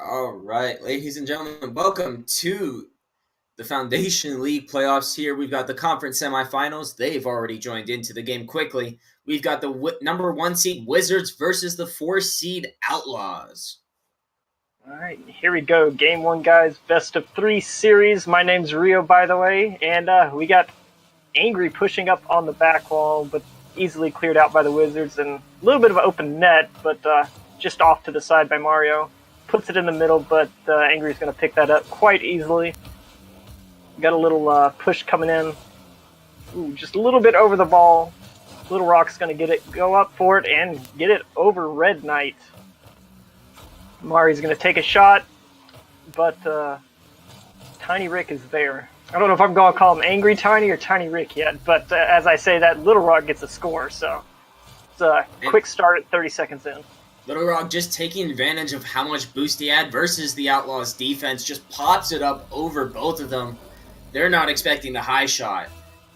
All right, ladies and gentlemen, welcome to the Foundation League playoffs here. We've got the conference semifinals. They've already joined into the game quickly. We've got the number 1 seed Wizards versus the 4 seed Outlaws. All right, here we go. Game one, guys. Best of 3 series. My name's Rio, by the way. And we got Angry pushing up on the back wall, but easily cleared out by the Wizards. And a little bit of an open net, but just off to the side by Mario. Puts it in the middle, but Angry's going to pick that up quite easily. Got a little push coming in. Ooh, just a little bit over the ball. Little Rock's going to get it, go up for it, and get it over Red Knight. Mari's going to take a shot, but Tiny Rick is there. I don't know if I'm going to call him Angry Tiny or Tiny Rick yet, but as I say that, Little Rock gets a score, so it's a quick start at 30 seconds in. Little Rock just taking advantage of how much boost he had versus the Outlaws defense, just pops it up over both of them. They're not expecting the high shot.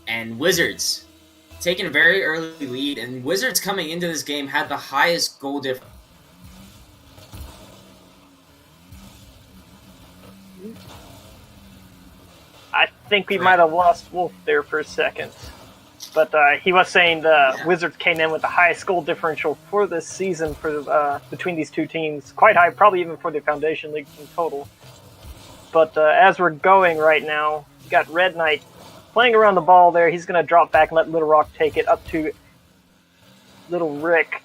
And Wizards taking a very early lead, and Wizards coming into this game had the highest goal difference. I think we might have lost Wolf there for a second. But he was saying the Wizards came in with the highest goal differential for this season for between these two teams. Quite high, probably even for the Foundation League in total. But as we're going right now, we got Red Knight playing around the ball there. He's going to drop back and let Little Rock take it up to Little Rick.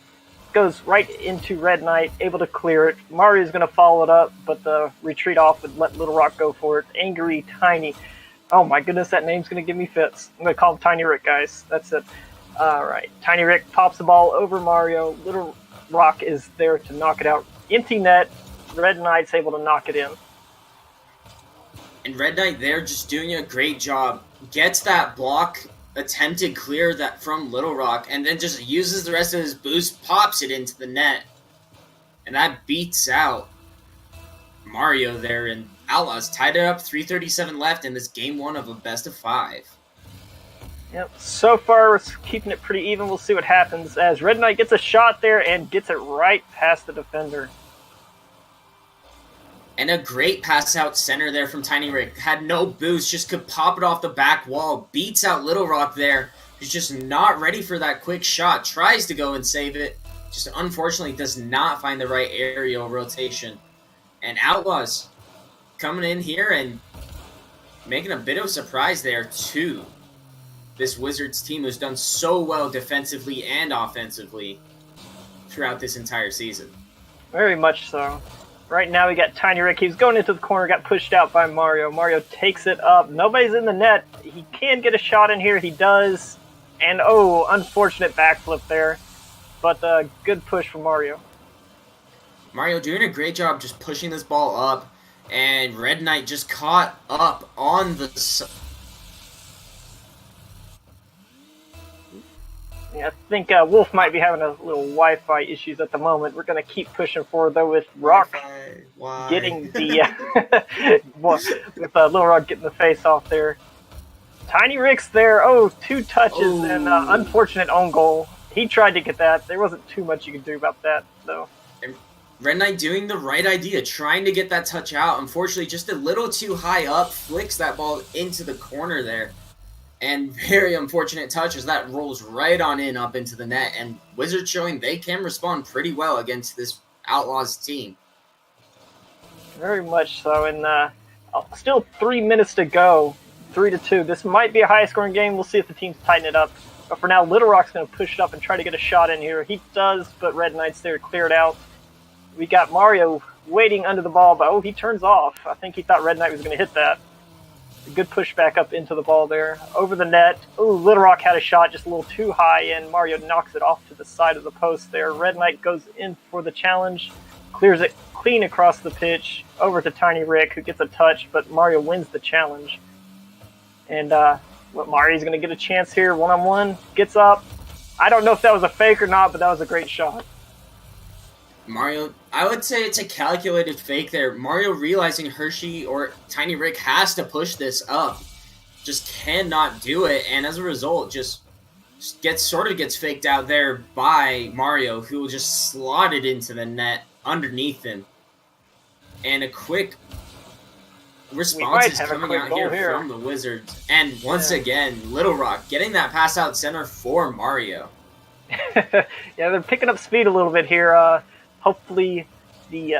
Goes right into Red Knight, able to clear it. Mario's going to follow it up, but retreat off and let Little Rock go for it. Angry Tiny. Oh my goodness, that name's going to give me fits. I'm going to call him Tiny Rick, guys. That's it. All right. Tiny Rick pops the ball over Mario. Little Rock is there to knock it out. Empty net. Red Knight's able to knock it in. And Red Knight there just doing a great job. Gets that block, attempted clear that from Little Rock, and then just uses the rest of his boost, pops it into the net. And that beats out Mario there, and Outlaws tied it up, 3:37 left in this game one of a best of 5. Yep, so far we're keeping it pretty even. We'll see what happens as Red Knight gets a shot there and gets it right past the defender. And a great pass out center there from Tiny Rick. Had no boost, just could pop it off the back wall. Beats out Little Rock there. He's just not ready for that quick shot. Tries to go and save it. Just unfortunately does not find the right aerial rotation. And Outlaws coming in here and making a bit of a surprise there too. This Wizards team has done so well defensively and offensively throughout this entire season. Very much so. Right now we got Tiny Rick. He's going into the corner, got pushed out by Mario. Mario takes it up. Nobody's in the net. He can get a shot in here. He does. And oh, unfortunate backflip there. But good push from Mario. Mario doing a great job just pushing this ball up. And Red Knight just caught up on the... Yeah, I think Wolf might be having a little Wi-Fi issues at the moment. We're going to keep pushing forward, though, with Rock getting the... with Little Rock getting the face off there. Tiny Rick's there. Oh, 2 touches and unfortunate own goal. He tried to get that. There wasn't too much you could do about that, though. Red Knight doing the right idea, trying to get that touch out. Unfortunately, just a little too high up, flicks that ball into the corner there. And very unfortunate touch as that rolls right on in up into the net. And Wizards showing they can respond pretty well against this Outlaws team. Very much so. And still 3 minutes to go. 3-2. This might be a high-scoring game. We'll see if the teams tighten it up. But for now, Little Rock's going to push it up and try to get a shot in here. He does, but Red Knight's there to clear it out. We got Mario waiting under the ball, but he turns off. I think he thought Red Knight was going to hit that. A good push back up into the ball there. Over the net. Ooh, Little Rock had a shot just a little too high, and Mario knocks it off to the side of the post there. Red Knight goes in for the challenge. Clears it clean across the pitch. Over to Tiny Rick, who gets a touch, but Mario wins the challenge. And Mario's going to get a chance here. One-on-one. Gets up. I don't know if that was a fake or not, but that was a great shot. Mario, I would say it's a calculated fake there. Mario realizing Hershey or Tiny Rick has to push this up. Just cannot do it, and as a result, just gets faked out there by Mario, who will just slot it into the net underneath him. And a quick response is coming out here from the Wizards. And once again, Little Rock getting that pass out center for Mario. Yeah, they're picking up speed a little bit here. Hopefully the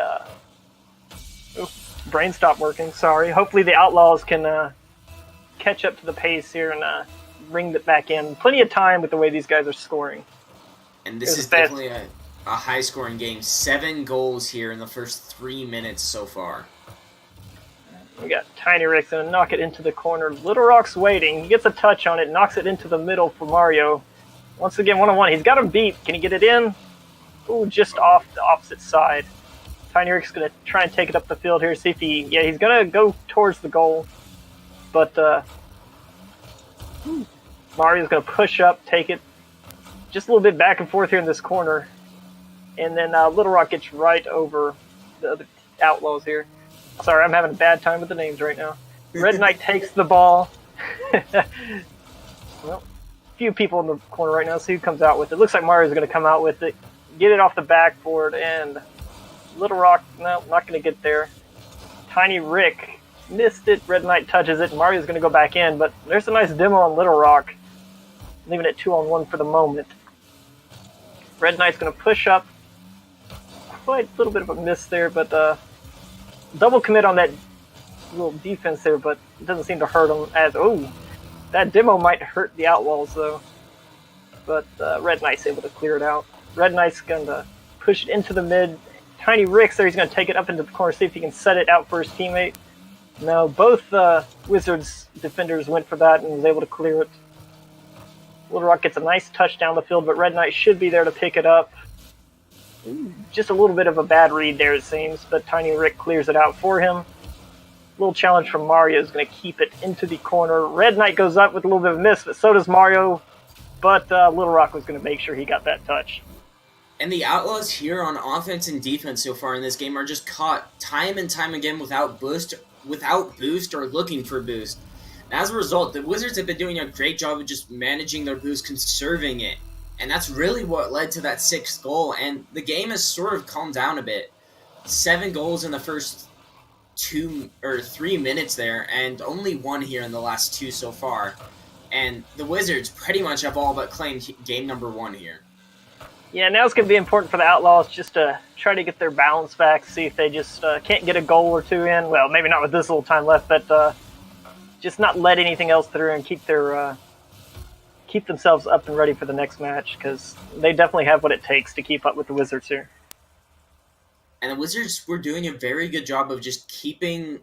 brain stopped working. Sorry. Hopefully the Outlaws can catch up to the pace here and bring it back in. Plenty of time with the way these guys are scoring. And this is definitely a high-scoring game. 7 goals here in the first 3 minutes so far. We got Tiny Rick's going to knock it into the corner. Little Rock's waiting. He gets a touch on it, knocks it into the middle for Mario. Once again, one-on-one. He's got him beat. Can he get it in? Ooh, just off the opposite side. Tiny Rick's going to try and take it up the field here. See if he... Yeah, he's going to go towards the goal. But Mario's going to push up, take it. Just a little bit back and forth here in this corner. And then Little Rock gets right over the other Outlaws here. Sorry, I'm having a bad time with the names right now. Red Knight takes the ball. Well, a few people in the corner right now. See who comes out with it. Looks like Mario's going to come out with it. Get it off the backboard. And Little Rock, no, not going to get there. Tiny Rick missed it. Red Knight touches it. Mario's going to go back in. But there's a nice demo on Little Rock. Leaving it 2-on-1 for the moment. Red Knight's going to push up. Quite a little bit of a miss there, but double commit on that little defense there, but it doesn't seem to hurt them as... Oh, that demo might hurt the Outlaws, though. But Red Knight's able to clear it out. Red Knight's going to push it into the mid. Tiny Rick's there. He's going to take it up into the corner, see if he can set it out for his teammate. No, both Wizards defenders went for that and was able to clear it. Little Rock gets a nice touch down the field, but Red Knight should be there to pick it up. Just a little bit of a bad read there, it seems, but Tiny Rick clears it out for him. Little challenge from Mario is going to keep it into the corner. Red Knight goes up with a little bit of a miss, but so does Mario. But Little Rock was going to make sure he got that touch. And the Outlaws here on offense and defense so far in this game are just caught time and time again without boost or looking for boost. And as a result, the Wizards have been doing a great job of just managing their boost, conserving it. And that's really what led to that 6th goal. And the game has sort of calmed down a bit. 7 goals in the first 2 or 3 minutes there, and only 1 here in the last 2 so far. And the Wizards pretty much have all but claimed game number 1 here. Yeah, now it's going to be important for the Outlaws just to try to get their balance back, see if they just can't get a goal or 2 in. Well, maybe not with this little time left, but just not let anything else through and keep themselves up and ready for the next match, because they definitely have what it takes to keep up with the Wizards here. And the Wizards were doing a very good job of just keeping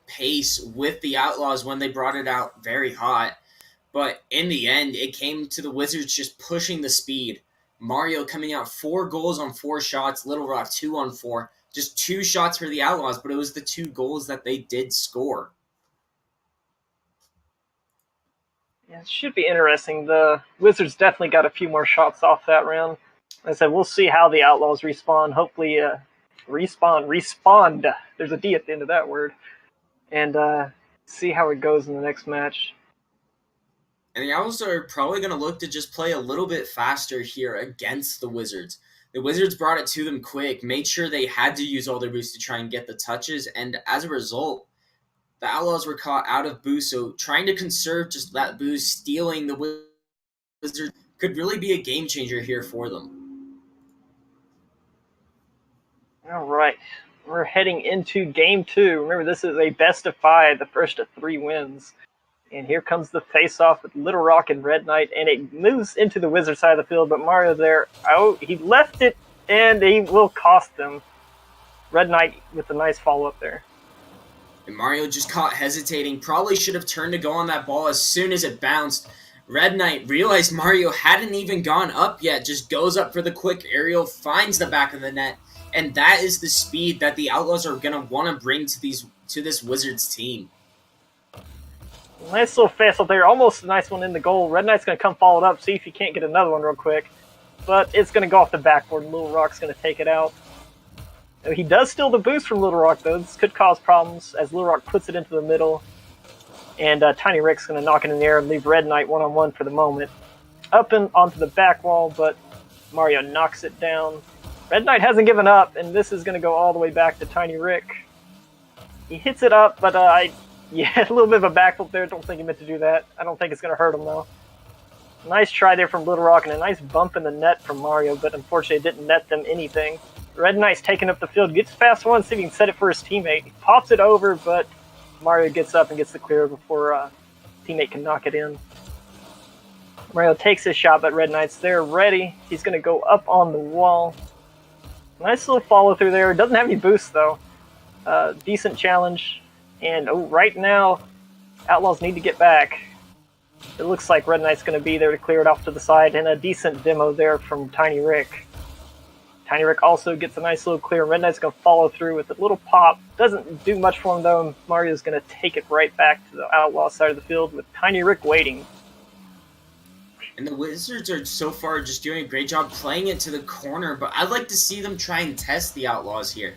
pace with the Outlaws when they brought it out very hot. But in the end, it came to the Wizards just pushing the speed. Mario coming out 4 goals on 4 shots, Little Rock 2 on 4. Just 2 shots for the Outlaws, but it was the 2 goals that they did score. Yeah, it should be interesting. The Wizards definitely got a few more shots off that round. Like I said, we'll see how the Outlaws respond. Hopefully, respond. There's a D at the end of that word. And see how it goes in the next match. And the Outlaws are probably going to look to just play a little bit faster here against the Wizards. The Wizards brought it to them quick, made sure they had to use all their boosts to try and get the touches, and as a result, the Outlaws were caught out of boost, so trying to conserve just that boost, stealing the Wizards could really be a game changer here for them. All right, we're heading into Game 2. Remember, this is a best of 5, the first of 3 wins. And here comes the face-off with Little Rock and Red Knight, and it moves into the Wizard side of the field, but Mario there, oh, he left it, and he will cost them. Red Knight with a nice follow-up there. And Mario just caught hesitating, probably should have turned to go on that ball as soon as it bounced. Red Knight realized Mario hadn't even gone up yet, just goes up for the quick aerial, finds the back of the net, and that is the speed that the Outlaws are going to want to bring to this Wizards team. Nice little face up there, almost a nice one in the goal. Red Knight's going to come follow it up, see if he can't get another one real quick. But it's going to go off the backboard, and Little Rock's going to take it out. He does steal the boost from Little Rock, though. This could cause problems as Little Rock puts it into the middle. And Tiny Rick's going to knock it in the air and leave Red Knight one-on-one for the moment. Up and onto the back wall, but Mario knocks it down. Red Knight hasn't given up, and this is going to go all the way back to Tiny Rick. He hits it up, but yeah, a little bit of a backflip there. Don't think he meant to do that. I don't think it's going to hurt him, though. Nice try there from Little Rock, and a nice bump in the net from Mario, but unfortunately it didn't net them anything. Red Knight's taking up the field, gets past one, see if he can set it for his teammate. He pops it over, but Mario gets up and gets the clear before teammate can knock it in. Mario takes his shot, but Red Knight's there, ready. He's going to go up on the wall. Nice little follow through there. Doesn't have any boosts, though. Decent challenge. And right now, Outlaws need to get back. It looks like Red Knight's going to be there to clear it off to the side, and a decent demo there from Tiny Rick. Tiny Rick also gets a nice little clear. Red Knight's going to follow through with a little pop. Doesn't do much for him, though, and Mario's going to take it right back to the Outlaw side of the field with Tiny Rick waiting. And the Wizards are so far just doing a great job playing it to the corner, but I'd like to see them try and test the Outlaws here.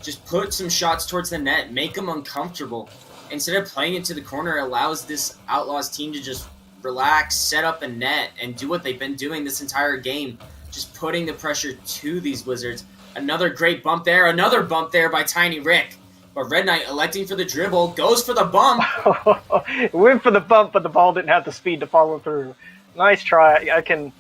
Just put some shots towards the net, make them uncomfortable. Instead of playing it to the corner, it allows this Outlaws team to just relax, set up a net, and do what they've been doing this entire game. Just putting the pressure to these Wizards. Another great bump there, another bump there by Tiny Rick. But Red Knight electing for the dribble, goes for the bump. Went for the bump, but the ball didn't have the speed to follow through. Nice try. I can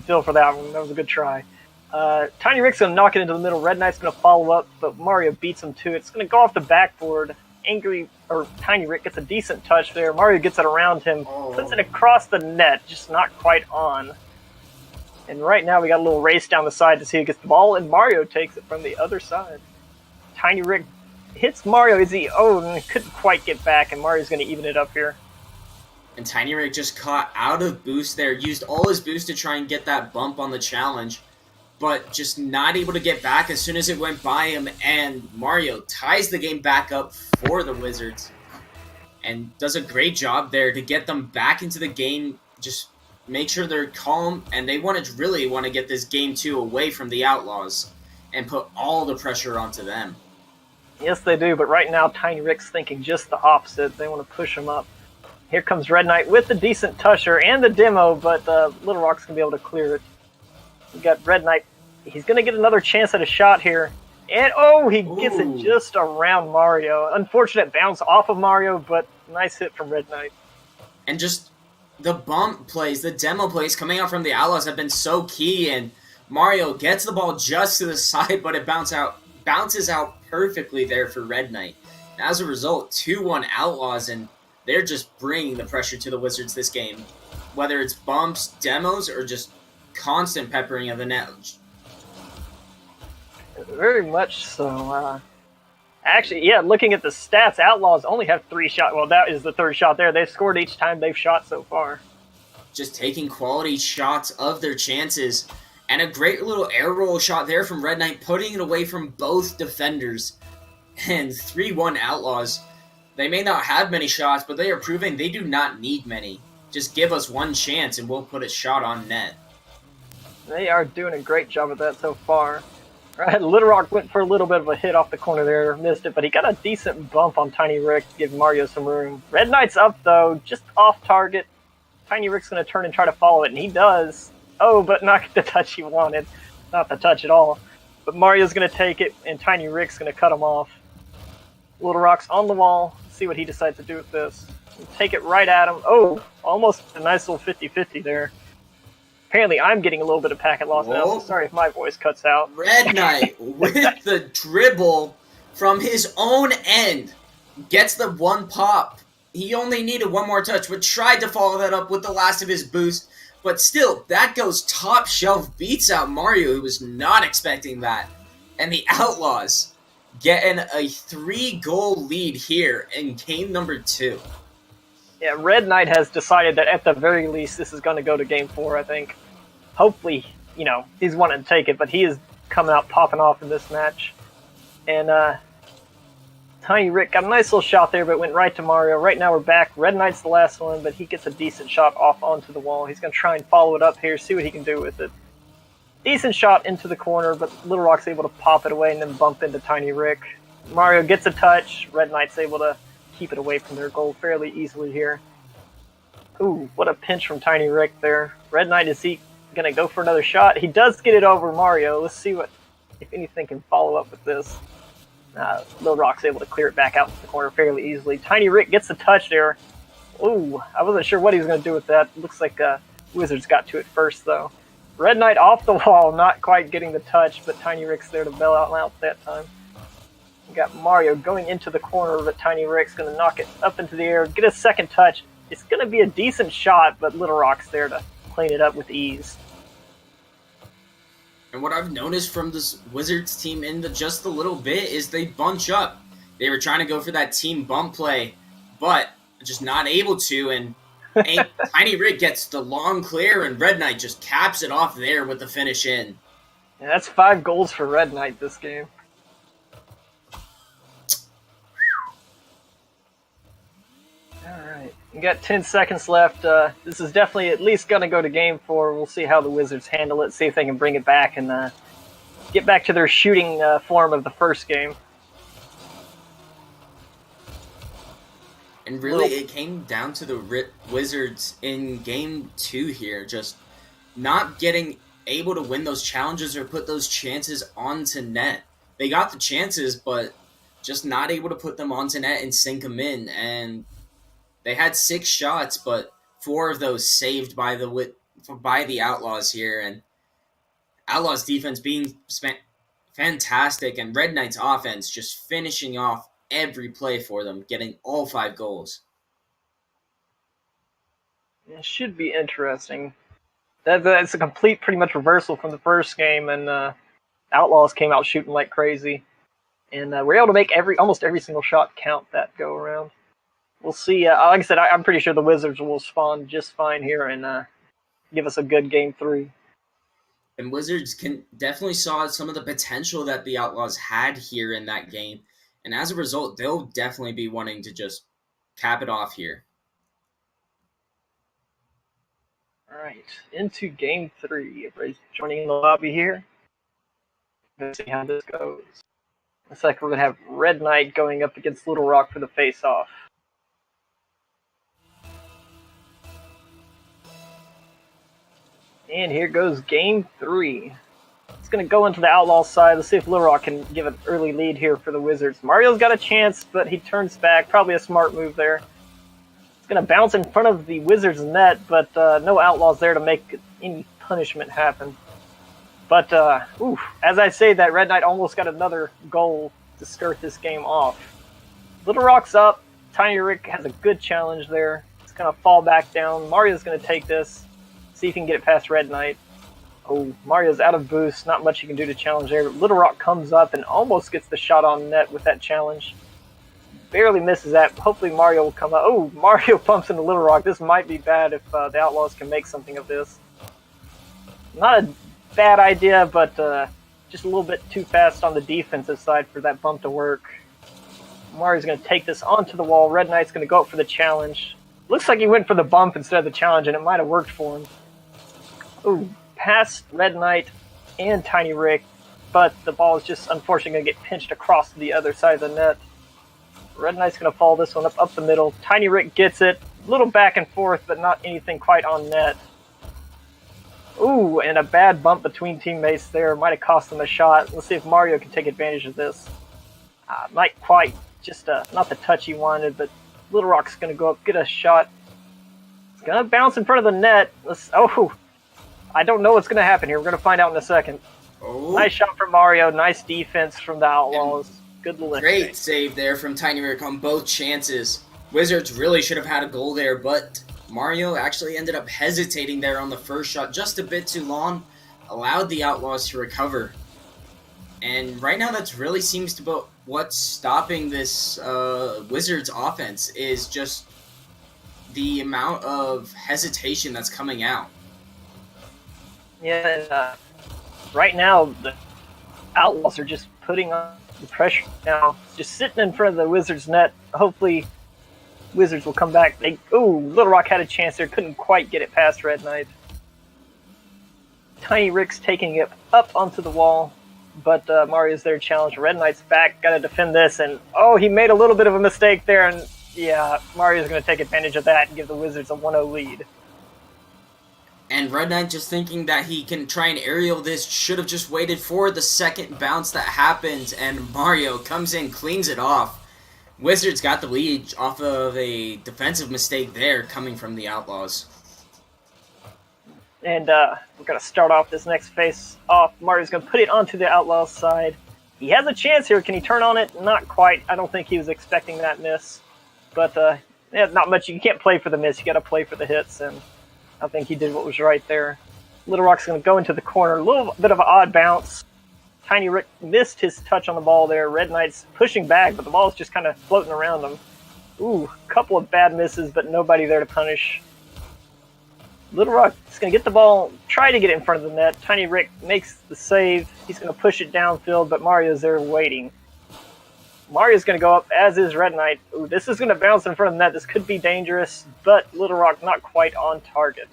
feel for that one. That was a good try. Tiny Rick's going to knock it into the middle. Red Knight's going to follow up, but Mario beats him to it. It's going to go off the backboard. Tiny Rick gets a decent touch there. Mario gets it around him, puts it across the net, just not quite on. And right now we got a little race down the side to see who gets the ball, and Mario takes it from the other side. Tiny Rick hits Mario. And couldn't quite get back, and Mario's going to even it up here. And Tiny Rick just caught out of boost there, used all his boost to try and get that bump on the challenge, but just not able to get back as soon as it went by him, and Mario ties the game back up for the Wizards and does a great job there to get them back into the game, just make sure they're calm, and they really want to get this game 2 away from the Outlaws and put all the pressure onto them. Yes, they do, but right now Tiny Rick's thinking just the opposite. They want to push him up. Here comes Red Knight with the decent toucher and the demo, but Little Rock's going to be able to clear it. We got Red Knight. He's going to get another chance at a shot here. And, he gets it just around Mario. Unfortunate bounce off of Mario, but nice hit from Red Knight. And just the bump plays, the demo plays coming out from the Outlaws have been so key, and Mario gets the ball just to the side, but it bounces out perfectly there for Red Knight. And as a result, 2-1 Outlaws, and they're just bringing the pressure to the Wizards this game. Whether it's bumps, demos, or just constant peppering of the net. Very much so. Actually, yeah, looking at the stats, Outlaws only have 3 shots. Well, that is the 3rd shot there. They've scored each time they've shot so far. Just taking quality shots of their chances. And a great little air roll shot there from Red Knight, putting it away from both defenders. And 3-1 Outlaws. They may not have many shots, but they are proving they do not need many. Just give us one chance and we'll put a shot on net. They are doing a great job of that so far. Right, Little Rock went for a little bit of a hit off the corner there, missed it, but he got a decent bump on Tiny Rick to give Mario some room. Red Knight's up, though, just off target. Tiny Rick's going to turn and try to follow it, and he does. But not the touch he wanted. Not the touch at all. But Mario's going to take it, and Tiny Rick's going to cut him off. Little Rock's on the wall. Let's see what he decides to do with this. Take it right at him. Almost a nice little 50-50 there. Apparently, I'm getting a little bit of packet loss now, so sorry if my voice cuts out. Red Knight with the dribble from his own end gets the one pop. He only needed one more touch, but tried to follow that up with the last of his boost. But still, that goes top shelf, beats out Mario, who was not expecting that. And the Outlaws getting a 3-goal lead here in game number 2. Yeah, Red Knight has decided that at the very least this is going to go to game 4, I think. Hopefully, he's wanting to take it, but he is coming out popping off in this match. And Tiny Rick got a nice little shot there, but it went right to Mario. Right now we're back. Red Knight's the last one, but he gets a decent shot off onto the wall. He's going to try and follow it up here, see what he can do with it. Decent shot into the corner, but Little Rock's able to pop it away and then bump into Tiny Rick. Mario gets a touch. Red Knight's able to keep it away from their goal fairly easily here. Ooh, what a pinch from Tiny Rick there. Red Knight, is he going to go for another shot? He does get it over Mario. Let's see what if anything can follow up with this. Little Rock's able to clear it back out to the corner fairly easily. Tiny Rick gets the touch there. Ooh, I wasn't sure what he was going to do with that. Looks like Wizards got to it first, though. Red Knight off the wall, not quite getting the touch, but Tiny Rick's there to bail out that time. We got Mario going into the corner, but Tiny Rick's going to knock it up into the air, get a second touch. It's going to be a decent shot, but Little Rock's there to clean it up with ease. And what I've noticed from this Wizards team in just a little bit is they bunch up. They were trying to go for that team bump play, but just not able to, and Tiny Rick gets the long clear, and Red Knight just caps it off there with the finish in. Yeah, that's 5 goals for Red Knight this game. Alright, we got 10 seconds left. This is definitely at least going to go to game 4. We'll see how the Wizards handle it, see if they can bring it back and get back to their shooting form of the first game. And really, it came down to the Wizards in Game 2 here, just not getting able to win those challenges or put those chances onto net. They got the chances, but just not able to put them onto net and sink them in. And they had 6 shots, but 4 of those saved by the Outlaws here. And Outlaws' defense being fantastic, and Red Knight's offense just finishing off every play for them, getting all 5 goals. It should be interesting. That's a complete, pretty much reversal from the first game, and Outlaws came out shooting like crazy, and we're able to make almost every single shot count that go around. We'll see. Like I said, I'm pretty sure the Wizards will spawn just fine here and give us a good Game 3. And Wizards definitely saw some of the potential that the Outlaws had here in that game. And as a result, they'll definitely be wanting to just cap it off here. All right, into Game 3. Everybody's joining in the lobby here. Let's see how this goes. Looks like we're going to have Red Knight going up against Little Rock for the face-off. And here goes Game 3. It's going to go into the Outlaws side. Let's see if Little Rock can give an early lead here for the Wizards. Mario's got a chance, but he turns back. Probably a smart move there. It's going to bounce in front of the Wizards net, but no Outlaws there to make any punishment happen. But, as I say that, Red Knight almost got another goal to start this game off. Little Rock's up. Tiny Rick has a good challenge there. It's going to fall back down. Mario's going to take this. See if he can get it past Red Knight. Oh, Mario's out of boost. Not much he can do to challenge there. Little Rock comes up and almost gets the shot on net with that challenge. Barely misses that. Hopefully Mario will come up. Oh, Mario pumps into Little Rock. This might be bad if the Outlaws can make something of this. Not a bad idea, but just a little bit too fast on the defensive side for that bump to work. Mario's going to take this onto the wall. Red Knight's going to go up for the challenge. Looks like he went for the bump instead of the challenge, and it might have worked for him. Ooh, past Red Knight and Tiny Rick, but the ball is just unfortunately going to get pinched across to the other side of the net. Red Knight's going to follow this one up the middle. Tiny Rick gets it. A little back and forth, but not anything quite on net. Ooh, and a bad bump between teammates there. Might have cost them a shot. Let's see if Mario can take advantage of this. Not quite. Just not the touch he wanted, but Little Rock's going to go up, get a shot. It's going to bounce in front of the net. I don't know what's going to happen here. We're going to find out in a second. Oh. Nice shot from Mario. Nice defense from the Outlaws. Good lift. Great save there from Tiny Rick on both chances. Wizards really should have had a goal there, but Mario actually ended up hesitating there on the first shot just a bit too long. Allowed the Outlaws to recover. And right now that really seems to be what's stopping this Wizards offense is just the amount of hesitation that's coming out. Yeah, right now the Outlaws are just putting on the pressure now, just sitting in front of the Wizards net. Hopefully Wizards will come back. Little Rock had a chance there, couldn't quite get it past Red Knight. Tiny Rick's taking it up onto the wall, but Mario's there to challenge. Red Knight's back, got to defend this, and he made a little bit of a mistake there, and yeah, Mario's going to take advantage of that and give the Wizards a 1-0 lead. And Red Knight just thinking that he can try and aerial this, should have just waited for the second bounce that happens, and Mario comes in, cleans it off. Wizards got the lead off of a defensive mistake there coming from the Outlaws. And we're going to start off this next face-off. Mario's going to put it onto the Outlaws side. He has a chance here. Can he turn on it? Not quite. I don't think he was expecting that miss. But yeah, not much. You can't play for the miss. You got to play for the hits, and I think he did what was right there. Little Rock's going to go into the corner. A little bit of an odd bounce. Tiny Rick missed his touch on the ball there. Red Knight's pushing back, but the ball's just kind of floating around him. Ooh, a couple of bad misses, but nobody there to punish. Little Rock is going to get the ball, try to get it in front of the net. Tiny Rick makes the save. He's going to push it downfield, but Mario's there waiting. Mario's going to go up, as is Red Knight. Ooh, this is going to bounce in front of the net. This could be dangerous, but Little Rock not quite on target.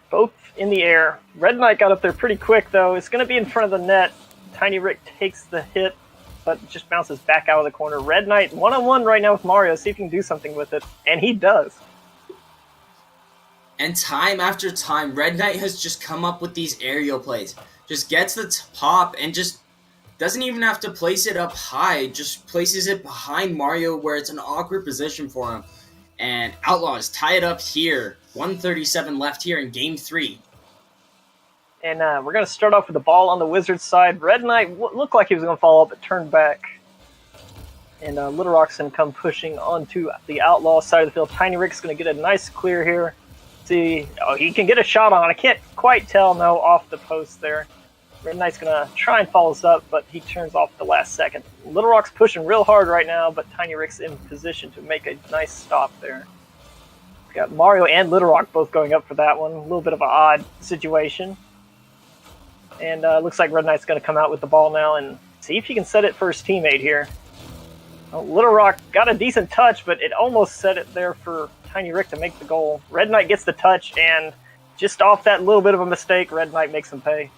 Both in the air. Red Knight got up there pretty quick, though. It's going to be in front of the net. Tiny Rick takes the hit, but just bounces back out of the corner. Red Knight one-on-one right now with Mario. See if he can do something with it. And he does. And time after time, Red Knight has just come up with these aerial plays. Just gets the top and just doesn't even have to place it up high. Just places it behind Mario where it's an awkward position for him. And Outlaws tie it up here. 1:37 left here in Game 3. And we're going to start off with the ball on the Wizards side. Red Knight looked like he was going to fall up, but turned back. And Little Rock's going to come pushing onto the Outlaw side of the field. Tiny Rick's going to get a nice clear here. See, oh, he can get a shot on. I can't quite tell, no, off the post there. Red Knight's going to try and follow us up, but he turns off the last second. Little Rock's pushing real hard right now, but Tiny Rick's in position to make a nice stop there. We've got Mario and Little Rock both going up for that one. A little bit of an odd situation. And looks like Red Knight's going to come out with the ball now and see if he can set it for his teammate here. Well, Little Rock got a decent touch, but it almost set it there for Tiny Rick to make the goal. Red Knight gets the touch, and just off that little bit of a mistake, Red Knight makes him pay.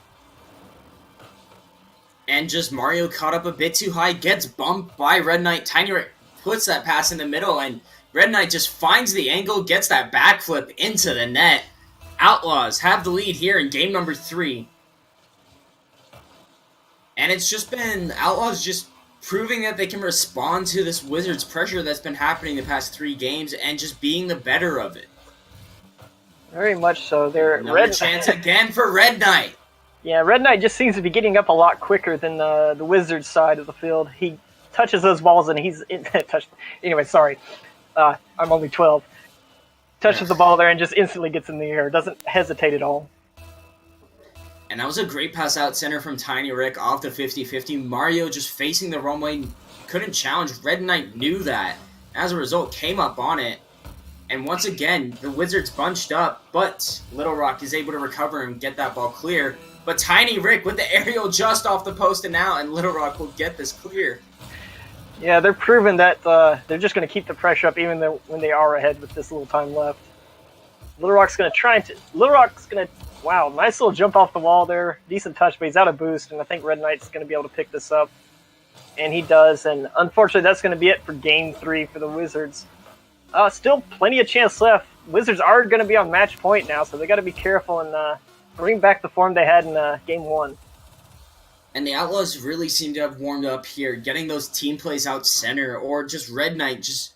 And just Mario caught up a bit too high, gets bumped by Red Knight. Tiny Rick puts that pass in the middle, and Red Knight just finds the angle, gets that backflip into the net. Outlaws have the lead here in game number 3. And it's just been Outlaws just proving that they can respond to this Wizards pressure that's been happening the past 3 games and just being the better of it. Very much so. Another chance again for Red Knight. Yeah, Red Knight just seems to be getting up a lot quicker than the Wizards side of the field. He touches those balls and he's anyway, sorry. I'm only 12. Touches the ball there and just instantly gets in the air. Doesn't hesitate at all. And that was a great pass out center from Tiny Rick off the 50-50. Mario just facing the runway, couldn't challenge. Red Knight knew that. As a result, came up on it. And once again, the Wizards bunched up, but Little Rock is able to recover and get that ball clear. But Tiny Rick with the aerial just off the post and out, and Little Rock will get this clear. Yeah, they're proving that they're just going to keep the pressure up even though when they are ahead with this little time left. Little Rock's going to wow, nice little jump off the wall there. Decent touch, but he's out of boost, and I think Red Knight's going to be able to pick this up. And he does, and unfortunately that's going to be it for Game 3 for the Wizards. Still plenty of chance left. Wizards are going to be on match point now, so they got to be careful and bring back the form they had in Game 1. And the Outlaws really seem to have warmed up here, getting those team plays out center, or just Red Knight just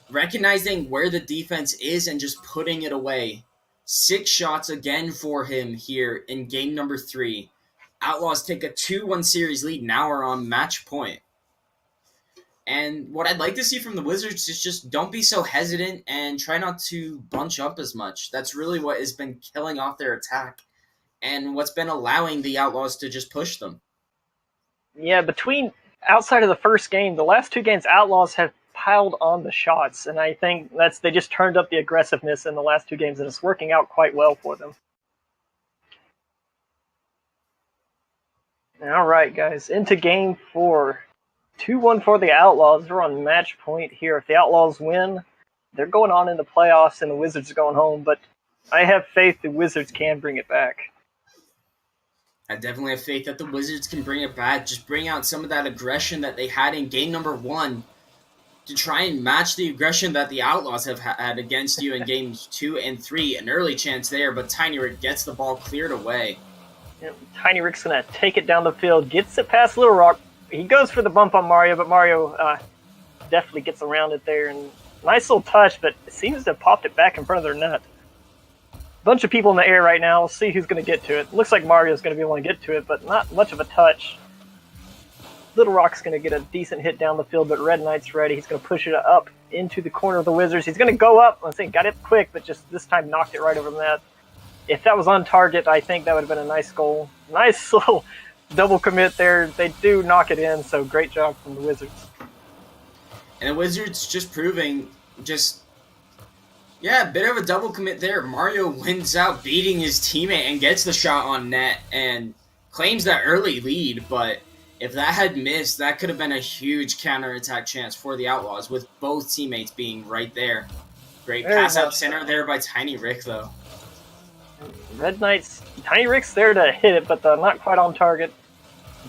recognizing where the defense is and just putting it away. 6 shots again for him here in game number 3. Outlaws take a 2-1 series lead, now are on match point. And what I'd like to see from the Wizards is just don't be so hesitant and try not to bunch up as much. That's really what has been killing off their attack and what's been allowing the Outlaws to just push them. Yeah, outside of the first game, the last 2 games, Outlaws have piled on the shots, and I think they just turned up the aggressiveness in the last 2 games, and it's working out quite well for them. All right, guys, into Game 4. 2-1 for the Outlaws. They're on match point here. If the Outlaws win, they're going on in the playoffs, and the Wizards are going home, but I have faith the Wizards can bring it back. I definitely have faith that the Wizards can bring it back, just bring out some of that aggression that they had in game number 1. to try and match the aggression that the Outlaws have had against you in games 2 and 3. An early chance there, but Tiny Rick gets the ball cleared away. And Tiny Rick's going to take it down the field, gets it past Little Rock. He goes for the bump on Mario, but Mario definitely gets around it there. And nice little touch, but it seems to have popped it back in front of their net. Bunch of people in the air right now. We'll see who's going to get to it. Looks like Mario's going to be able to get to it, but not much of a touch. Little Rock's going to get a decent hit down the field, but Red Knight's ready. He's going to push it up into the corner of the Wizards. He's going to go up. I think got it quick, but just this time knocked it right over the net. If that was on target, I think that would have been a nice goal. Nice little double commit there. They do knock it in, so great job from the Wizards. And the Wizards just proving a bit of a double commit there. Mario wins out beating his teammate and gets the shot on net and claims that early lead, but if that had missed, that could have been a huge counterattack chance for the Outlaws with both teammates being right there. Great pass out center there by Tiny Rick, though. Tiny Rick's there to hit it, but not quite on target.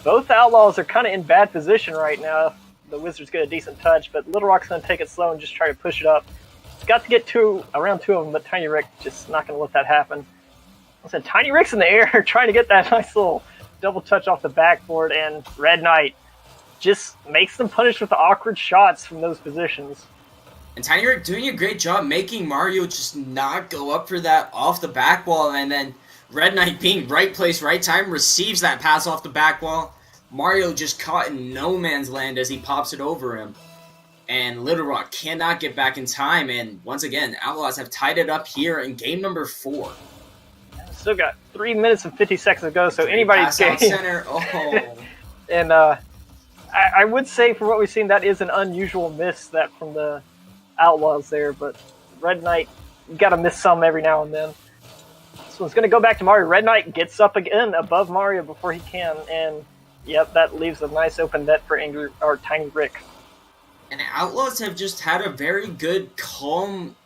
Both Outlaws are kind of in bad position right now. The Wizards get a decent touch, but Little Rock's going to take it slow and just try to push it up. He's got to get around two of them, but Tiny Rick just not going to let that happen. I said Tiny Rick's in the air trying to get that nice little double touch off the backboard, and Red Knight just makes them punish with the awkward shots from those positions. And Tiny Rick doing a great job making Mario just not go up for that off the back wall, and then Red Knight being right place, right time, receives that pass off the back wall. Mario just caught in no man's land as he pops it over him. And Little Rock cannot get back in time, and once again, Outlaws have tied it up here in game number 4. Still got 3 minutes and 50 seconds to go, so anybody's game. Center. Oh. And I would say, from what we've seen, that is an unusual miss that from the Outlaws there, but Red Knight, you got to miss some every now and then. This one's going to go back to Mario. Red Knight gets up again above Mario before he can, and yep, that leaves a nice open net for Tiny Rick. And Outlaws have just had a very good, calm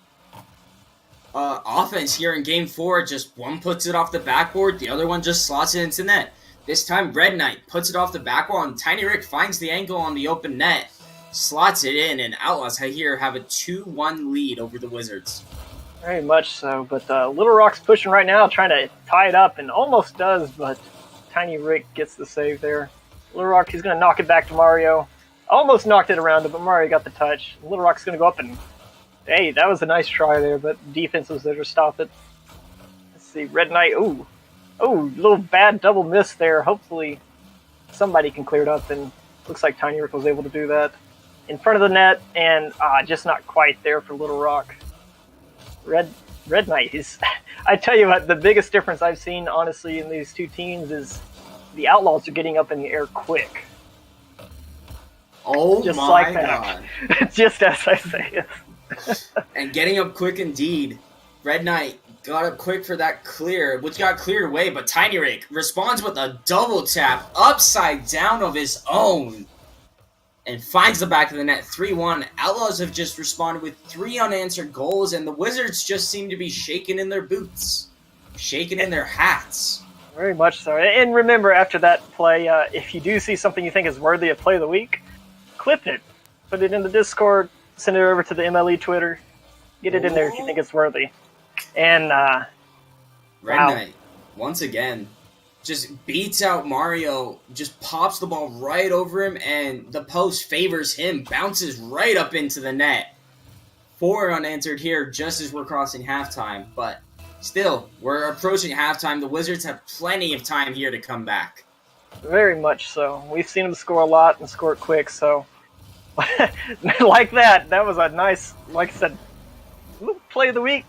offense here in Game 4. Just one puts it off the backboard, the other one just slots it into net. This time, Red Knight puts it off the back wall, and Tiny Rick finds the angle on the open net, slots it in, and Outlaws here have a 2-1 lead over the Wizards. Very much so, but Little Rock's pushing right now, trying to tie it up, and almost does, but Tiny Rick gets the save there. Little Rock, he's going to knock it back to Mario. Almost knocked it around, but Mario got the touch. Little Rock's going to go up and... Hey, that was a nice try there, but defense was there to stop it. Let's see, Red Knight... Ooh, little bad double miss there. Hopefully somebody can clear it up, and looks like Tiny Rick was able to do that. In front of the net, and just not quite there for Little Rock. Red Knight is... I tell you what, the biggest difference I've seen, honestly, in these two teams is the Outlaws are getting up in the air quick. Oh just my like God. That. Just as I say it. And getting up quick indeed. Red Knight got up quick for that clear, which got cleared away, but Tiny Rick responds with a double tap upside down of his own and finds the back of the net. 3-1. Outlaws have just responded with 3 unanswered goals, and the Wizards just seem to be shaking in their boots, shaking in their hats. Very much so. And remember, after that play, if you do see something you think is worthy of play of the week, clip it, put it in the Discord, send it over to the MLE Twitter, get it in there if you think it's worthy. And Red Knight, once again, just beats out Mario, just pops the ball right over him, and the post favors him, bounces right up into the net. 4 unanswered here just as we're crossing halftime, but still, we're approaching halftime. The Wizards have plenty of time here to come back. Very much so. We've seen them score a lot and score it quick, so like that was a nice, like I said, play of the week,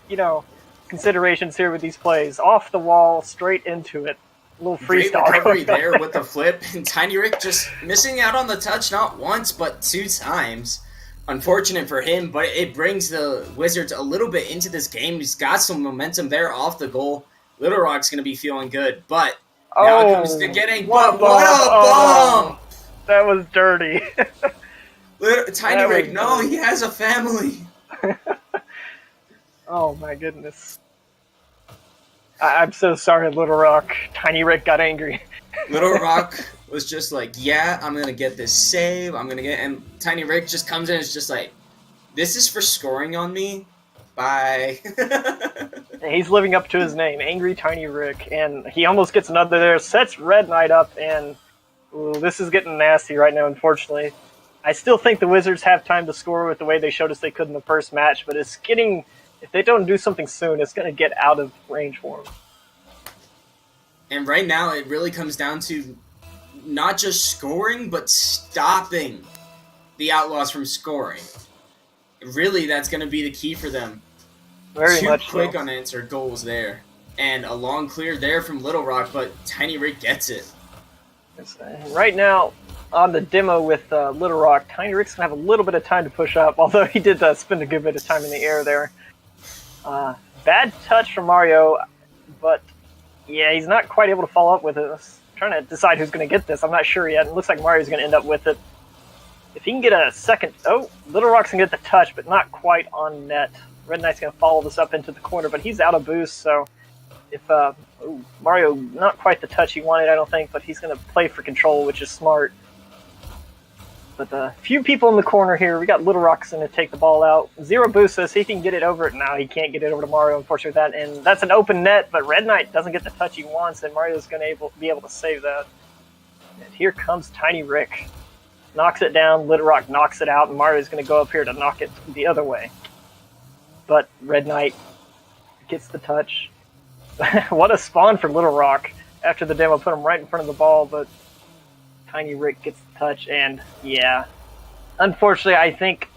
considerations here with these plays. Off the wall, straight into it. A little freestyle. Great recovery there with the flip, and Tiny Rick just missing out on the touch not once, but 2 times. Unfortunate for him, but it brings the Wizards a little bit into this game. He's got some momentum there off the goal. Little Rock's going to be feeling good, but now it comes to getting... What a bump! That was dirty. Tiny Rick, he has a family. Oh my goodness. I'm so sorry, Little Rock. Tiny Rick got angry. Little Rock was just like, yeah, I'm going to get this save. And Tiny Rick just comes in and is just like, this is for scoring on me. Bye. He's living up to his name, Angry Tiny Rick, and he almost gets another there, sets Red Knight up, and ooh, this is getting nasty right now, unfortunately. I still think the Wizards have time to score with the way they showed us they could in the first match, but it's getting, if they don't do something soon, it's going to get out of range for them. And right now, it really comes down to not just scoring, but stopping the Outlaws from scoring. Really, that's going to be the key for them. Very much Two quick so. unanswered goals there. And a long clear there from Little Rock, but Tiny Rick gets it. Right now, on the demo with Little Rock, Tiny Rick's going to have a little bit of time to push up, although he did spend a good bit of time in the air there. Bad touch from Mario, but yeah, he's not quite able to follow up with it. I'm trying to decide who's going to get this. I'm not sure yet. It looks like Mario's going to end up with it. If he can get a second... Oh, Little Rock's going to get the touch, but not quite on net. Red Knight's going to follow this up into the corner, but he's out of boost, so if Mario, not quite the touch he wanted, I don't think, but he's going to play for control, which is smart. But a few people in the corner here. We got Little Rock's going to take the ball out. Zero boost, so see if he can get it over it. No, he can't get it over to Mario, unfortunately, with that. And that's an open net, but Red Knight doesn't get the touch he wants, and Mario's going to be able to save that. And here comes Tiny Rick. Knocks it down, Little Rock knocks it out, and Mario's going to go up here to knock it the other way. But Red Knight gets the touch. What a spawn for Little Rock. After the demo, put him right in front of the ball, but Tiny Rick gets the touch, and yeah. Unfortunately, I think,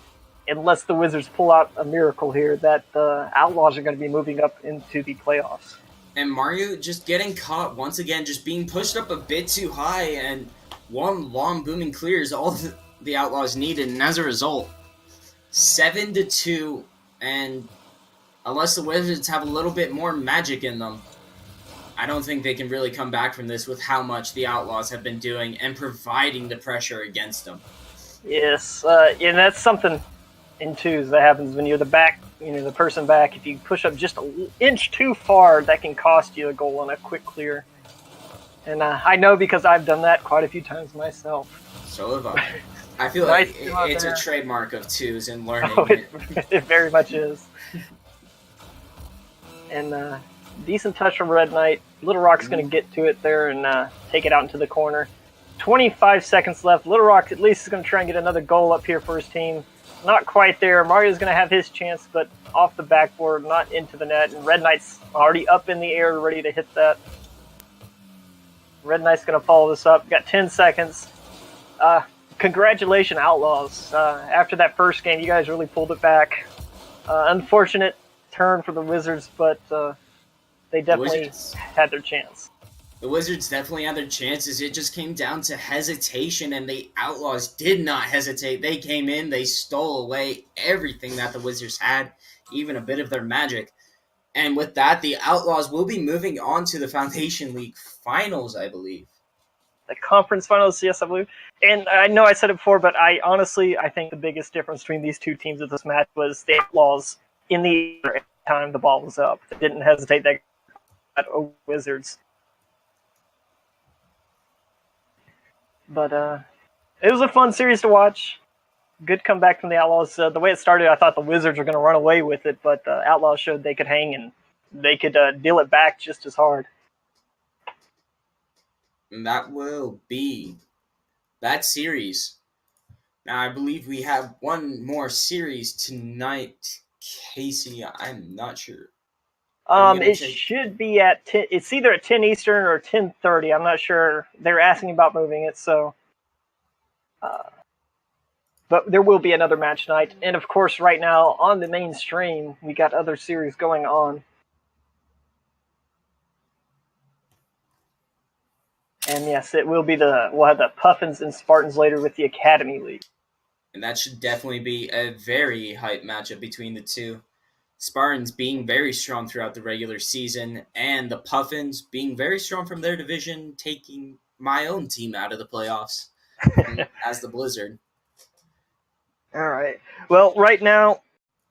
unless the Wizards pull out a miracle here, that the Outlaws are going to be moving up into the playoffs. And Mario just getting caught once again, just being pushed up a bit too high, and one long booming clear is all the Outlaws needed, and as a result, 7-2, and unless the Wizards have a little bit more magic in them, I don't think they can really come back from this with how much the Outlaws have been doing and providing the pressure against them. Yes, and that's something in twos that happens when you're the back, the person back. If you push up just an inch too far, that can cost you a goal on a quick clear. And I know because I've done that quite a few times myself. So have I. I feel like it's a trademark of twos and learning. Oh, it very much is. And decent touch from Red Knight. Little Rock's going to get to it there and take it out into the corner. 25 seconds left. Little Rock at least is going to try and get another goal up here for his team. Not quite there. Mario's going to have his chance, but off the backboard, not into the net. And Red Knight's already up in the air, ready to hit that. Red Knight's going to follow this up. Got 10 seconds. Congratulations, Outlaws. After that first game, you guys really pulled it back. Unfortunate turn for the Wizards, but they definitely had their chance. The Wizards definitely had their chances. It just came down to hesitation, and the Outlaws did not hesitate. They came in, they stole away everything that the Wizards had, even a bit of their magic. And with that, the Outlaws will be moving on to the Foundation League Finals, I believe. The conference finals, yes, I believe. And I know I said it before, but I think the biggest difference between these two teams at this match was the Outlaws in the air every time the ball was up. They didn't hesitate that Wizards. But it was a fun series to watch. Good comeback from the Outlaws. The way it started, I thought the Wizards were going to run away with it, but the Outlaws showed they could hang and they could deal it back just as hard. And that will be that series. Now, I believe we have one more series tonight. Casey, I'm not sure. It should be at 10. It's either at 10 Eastern or 10:30. I'm not sure. They're asking about moving it, so. But there will be another match tonight, and of course, right now on the main stream, we got other series going on. And yes, it will be we'll have the Puffins and Spartans later with the Academy League. And that should definitely be a very hype matchup between the two. Spartans being very strong throughout the regular season, and the Puffins being very strong from their division, taking my own team out of the playoffs as the Blizzard. All right. Well, right now,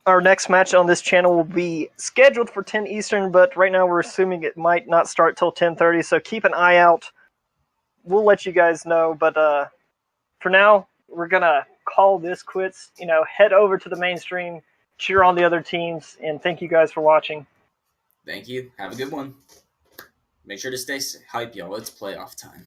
our next match on this channel will be scheduled for 10 Eastern, but right now we're assuming it might not start till 10:30, so keep an eye out. we'll let you guys know. But for now, we're gonna call this quits. Head over to the mainstream, cheer on the other teams, and thank you guys for watching. Thank you. Have a good one. Make sure to stay hype, y'all. It's playoff time.